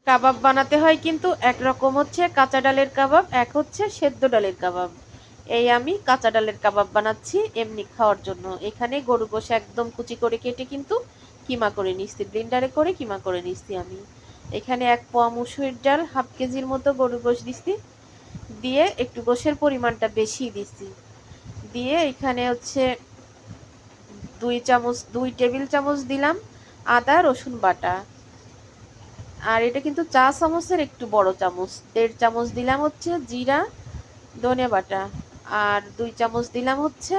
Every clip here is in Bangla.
কাবাব বানাতে হয় কিন্তু একরকম হচ্ছে কাঁচা ডালের কাবাব, এক হচ্ছে সেদ্ধ ডালের কাবাব। এই আমি কাঁচা ডালের কাবাব বানাচ্ছি এমনি খাওয়ার জন্য। এখানে গরু গোশ একদম কুচি করে কেটে কিন্তু কিমা করে নিচ্ছি, ব্লেন্ডারে করে কিমা করে নিচ্ছি আমি। এখানে 1 পোয়া মুসুরির ডাল, হাফ কেজির মতো গরু গোশ দিচ্ছি, দিয়ে একটু গোশের পরিমাণটা বেশি দিচ্ছি, দিয়ে এখানে হচ্ছে 2 টেবিল চামচ দিলাম আদা রসুন বাটা। আর এটা কিন্তু চা চামচের একটু বড় চামচ। 1.5 চামচ দিলাম হচ্ছে জিরা ধনে বাটা। আর 2 চামচ দিলাম হচ্ছে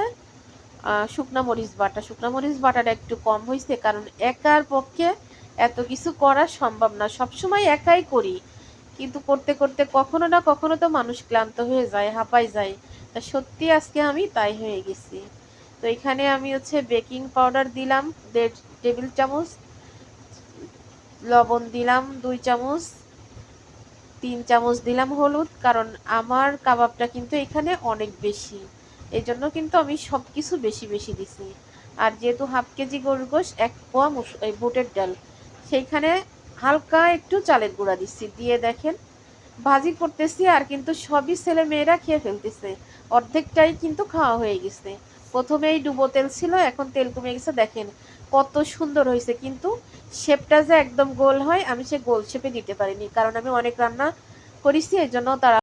শুকনা মরিচ বাটা। শুকনা মরিচ বাটাটা একটু কম হয়েছে, কারণ একার পক্ষে এত কিছু করা সম্ভব না। সবসময় একাই করি, কিন্তু করতে করতে কখনো না কখনো তো মানুষ ক্লান্ত হয়ে যায়, হাঁপায় যায়। তা সত্যি আজকে আমি তাই হয়ে গেছি। তো এখানে আমি হচ্ছে বেকিং পাউডার দিলাম 1.5 টেবিল চামচ, লবণ দিলাম 2 চামচ, 3 চামচ দিলাম হলুদ, কারণ আমার কাবাবটা কিন্তু এখানে অনেক বেশি, এই জন্য কিন্তু আমি সব কিছু বেশি বেশি দিছি। আর যেহেতু হাফ কেজি গরুর গোশ, 1 পোয়া বুটের ডাল, সেইখানে হালকা একটু চালের গুঁড়া দিচ্ছি, দিয়ে দেখেন ভাজি করতেছি আর কিন্তু সবই ছেলে মেয়েরা খেয়ে ফেলতেছে। অর্ধেকটাই কিন্তু খাওয়া হয়ে গেছে। প্রথমেই ডুবো তেল ছিল, এখন তেল কমে গেছে। দেখেন কত সুন্দর হয়েছে, কিন্তু শেপটা যে একদম গোল হয় আমি সে গোল শেপে দিতে পারিনি, কারণ আমি অনেক রান্না করেছি, এই জন্য তারা